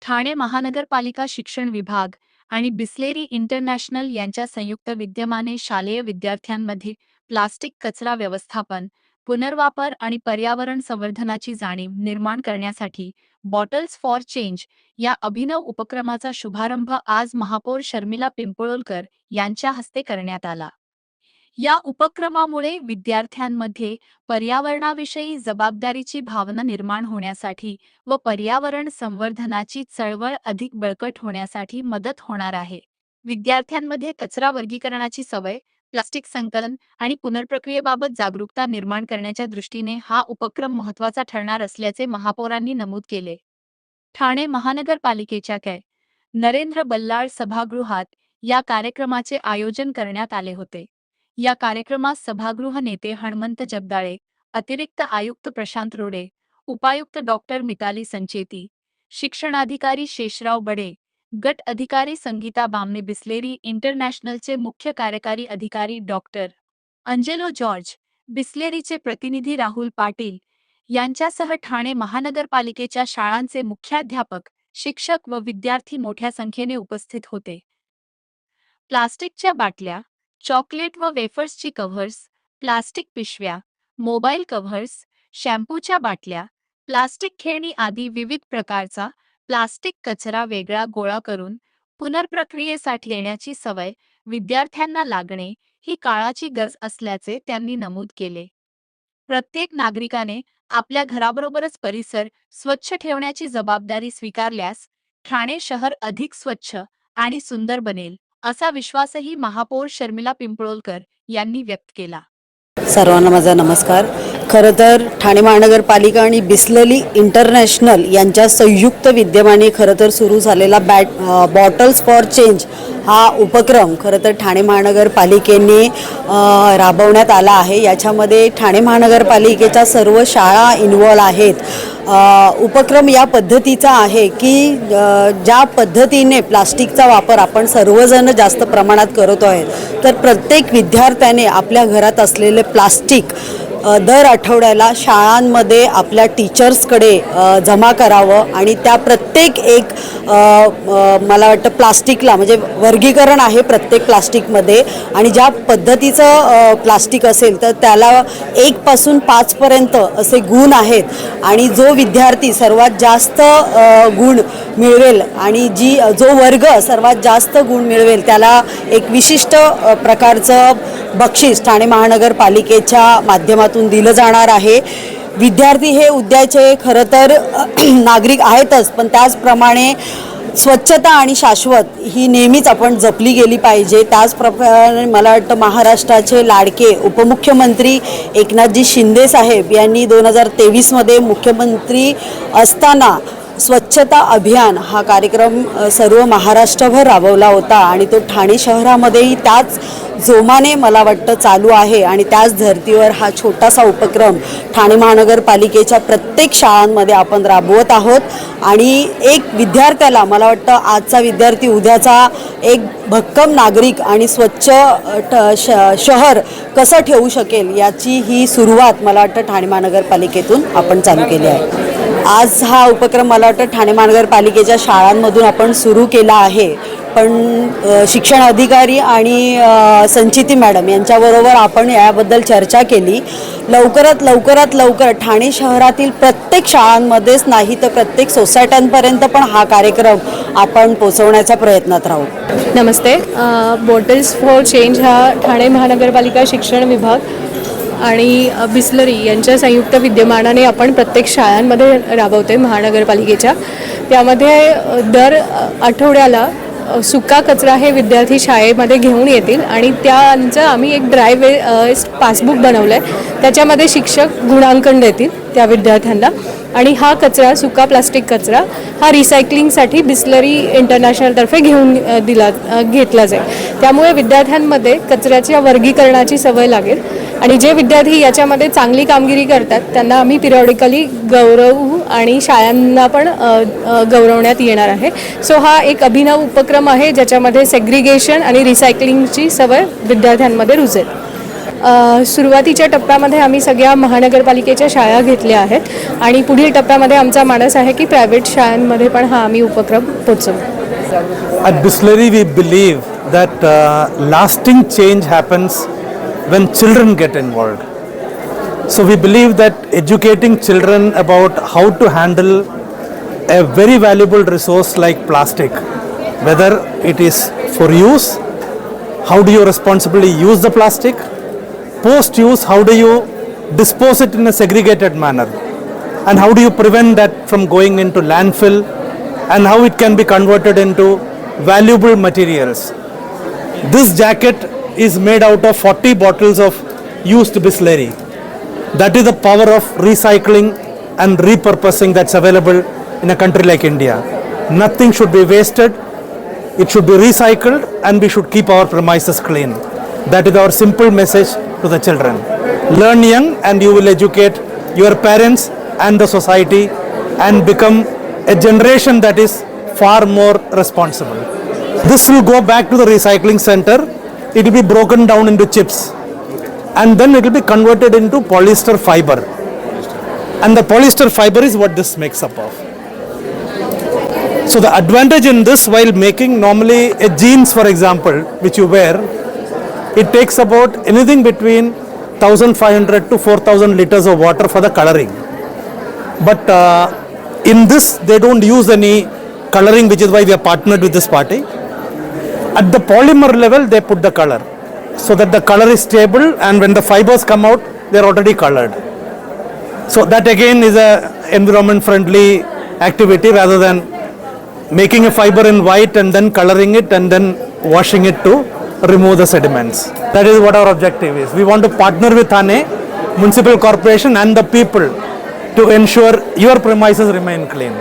ठाणे महानगरपालिका शिक्षण विभाग आणि बिस्लेरी इंटरनॅशनल यांच्या संयुक्त विद्यमाने शालेय विद्यार्थ्यांमध्ये प्लास्टिक कचरा व्यवस्थापन, पुनर्वापर आणि पर्यावरण संवर्धनाची जाणीव निर्माण करण्यासाठी बॉटल्स फॉर चेंज या अभिनव उपक्रमाचा शुभारंभ आज महापौर शर्मिला पिंपळोलकर यांच्या हस्ते करण्यात आला। या उपक्रमामुळे विद्यार्थ्यांमध्ये पर्यावरणाविषयी जबाबदारीची भावना निर्माण होण्यासाठी व पर्यावरण संवर्धनाची चळवळ अधिक बळकट होण्यासाठी मदत होणार आहे। विद्यार्थ्यांमध्ये कचरा वर्गीकरणाची सवय, प्लास्टिक संकलन आणि पुनर्प्रक्रियेबाबत जागरूकता निर्माण करण्याच्या दृष्टीने हा उपक्रम महत्त्वाचा ठरणार असल्याचे महापौरांनी नमूद केले। ठाणे महानगरपालिकेच्या नरेंद्र बल्लाळ सभागृहात या कार्यक्रमाचे आयोजन करण्यात आले होते। या कार्यक्रमास सभागृह नेते हणमंत जगदाळे, अतिरिक्त आयुक्त प्रशांत रोडे, उपायुक्त डॉक्टर मिताली संचेती, शिक्षणाधिकारी शेषराव बडे, गट अधिकारी संगीता बामणे, बिस्लेरी इंटरनॅशनलचे मुख्य कार्यकारी अधिकारी डॉक्टर अंजेलो जॉर्ज, बिस्लेरीचे प्रतिनिधी राहुल पाटील यांच्यासह ठाणे महानगरपालिकेच्या शाळांचे मुख्याध्यापक, शिक्षक व विद्यार्थी मोठ्या संख्येने उपस्थित होते। प्लास्टिकच्या बाटल्या, चॉकलेट व वेफर्सची कव्हर्स, प्लास्टिक पिशव्या, मोबाईल कव्हर्स, शॅम्पूच्या बाटल्या, प्लास्टिक खेळणी आदी विविध प्रकारचा प्लास्टिक कचरा वेगळा गोळा करून पुनर्प्रक्रियेसाठी येण्याची सवय विद्यार्थ्यांना लागणे ही काळाची गरज असल्याचे त्यांनी नमूद केले। प्रत्येक नागरिकाने आपल्या घराबरोबरच परिसर स्वच्छ ठेवण्याची जबाबदारी स्वीकारल्यास ठाणे शहर अधिक स्वच्छ आणि सुंदर बनेल, असा विश्वासही महापौर शर्मिला पिंपळोलकर यांनी व्यक्त केला। सर्वांना माझा नमस्कार। खरं तर ठाणे महानगरपालिका आणि बिस्लेरी इंटरनॅशनल यांच्या संयुक्त विद्यमाने खरं तर सुरू झालेला बॉटल्स फॉर चेंज हा उपक्रम खरं तर ठाणे महानगरपालिकेने राबवण्यात आला आहे। याच्यामध्ये ठाणे महानगरपालिकेच्या सर्व शाळा इन्व्हॉल्व आहेत। उपक्रम या पद्धतीचा आहे की ज्या पद्धतीने प्लास्टिकचा वापर आपण सर्वजण जास्त प्रमाणात करतो आहे, तर प्रत्येक विद्यार्थ्याने आपल्या घरात असलेले प्लास्टिक दर आठवड्याला शाळांमध्ये आपल्या टीचर्सकडे जमा करावं आणि त्या प्रत्येक एक मला वाटतं प्लास्टिकला म्हणजे वर्गीकरण आहे प्रत्येक प्लास्टिकमध्ये, आणि ज्या पद्धतीचं प्लास्टिक असेल तर त्याला 1 पासून 5 पर्यंत असे गुण आहेत आणि जो विद्यार्थी सर्वात जास्त गुण मिळवेल आणि जो वर्ग सर्वात जास्त गुण मिळवेल त्याला एक विशिष्ट प्रकारचं बक्षीस ठाणे महानगरपालिकेच्या माध्यमातून दिलं जाणार आहे। विद्यार्थी हे उद्याचे खरं तर नागरिक आहेतच, पण त्याचप्रमाणे स्वच्छता आणि शाश्वत ही नेहमीच आपण जपली गेली पाहिजे। त्याचप्रमाणे मला वाटतं महाराष्ट्राचे लाडके उपमुख्यमंत्री एकनाथजी शिंदे साहेब यांनी 2023 मध्ये मुख्यमंत्री असताना स्वच्छता अभियान हा कार्यक्रम सर्व महाराष्ट्रभर राबवला होता आणि तो ठाणे शहरामध्येही त्याच जोमाने मला वाटतं चालू आहे आणि त्याच धर्तीवर हा छोटासा उपक्रम ठाणे महानगरपालिकेच्या प्रत्येक शाळांमध्ये आपण राबवत आहोत। आणि एक विद्यार्थ्याला मला वाटतं आजचा विद्यार्थी उद्याचा एक भक्कम नागरिक आणि स्वच्छ शहर कसं ठेवू शकेल याची ही सुरुवात मला वाटतं ठाणे महानगरपालिकेतून आपण चालू केली आहे। आज हा उपक्रम मला वाटतं ठाणे महानगरपालिकेच्या शाळांमधून आपण सुरू केला आहे, पण शिक्षण अधिकारी आणि संचिती मॅडम यांच्याबरोबर आपण याबद्दल चर्चा केली। लवकर ठाणे शहरातील प्रत्येक शाळांमध्येच नाही तर प्रत्येक सोसायट्यांपर्यंत पण हा कार्यक्रम आपण पोहोचवण्याच्या प्रयत्नात राहू। नमस्ते। बॉटल्स फॉर चेंज हा ठाणे महानगरपालिका शिक्षण विभाग आणि बिस्लेरी यांच्या संयुक्त विद्यमानाने आपण प्रत्येक शाळांमध्ये राबवते महानगरपालिकेच्या। त्यामध्ये दर आठवड्याला सुका कचरा हे विद्यार्थी शाळेमध्ये घेऊन येतील आणि त्यांचं आम्ही एक ड्राय वेस्ट पासबुक बनवलं आहे। त्याच्यामध्ये शिक्षक गुणांकन देतील त्या विद्यार्थ्यांना आणि हा कचरा सुका प्लास्टिक कचरा हा रिसायकलिंगसाठी बिस्लेरी इंटरनॅशनलतर्फे घेतला जाईल। त्यामुळे विद्यार्थ्यांमध्ये कचऱ्याच्या वर्गीकरणाची सवय लागेल आणि जे विद्यार्थी याच्यामध्ये चांगली कामगिरी करतात त्यांना आम्ही पिरियॉडिकली गौरवू आणि शाळांना पण गौरवण्यात येणार आहे। सो हा एक अभिनव उपक्रम आहे ज्याच्यामध्ये सेग्रिगेशन आणि रिसायकलिंगची सवय विद्यार्थ्यांमध्ये रुजेल। सुरुवातीच्या टप्प्यामध्ये आम्ही सगळ्या महानगरपालिकेच्या शाळा घेतल्या आहेत आणि पुढील टप्प्यामध्ये आमचा मानस आहे की प्रायव्हेट शाळांमध्ये पण हा आम्ही उपक्रम पोचवू. At Bisleri, we believe that lasting change happens when children get involved. So we believe that educating children about how to handle a very valuable resource like plastic, whether it is for use, how do you responsibly use the plastic, post use, how do you dispose it in a segregated manner, and how do you prevent that from going into landfill, and how it can be converted into valuable materials. This jacket is made out of 40 bottles of used Bisleri. That is the power of recycling and repurposing that's available in a country like India. Nothing should be wasted. It should be recycled, and we should keep our premises clean. That is our simple message to the children. Learn young and you will educate your parents and the society and become a generation that is far more responsible. This will go back to the recycling center. It will be broken down into chips and then it will be converted into polyester fiber. And the polyester fiber is what this makes up of. So the advantage in this, while making normally a jeans for example, which you wear, it takes about anything between 1500 to 4000 liters of water for the coloring. But in this they don't use any coloring, which is why we are partnered with this party. At the polymer level they put the color so that the color is stable, and when the fibers come out they are already colored. So that again is a environment friendly activity rather than making a fiber in white and then coloring it and then washing it to remove the sediments. That is what our objective is. We want to partner with Thane Municipal Corporation and the people to ensure your premises remain clean.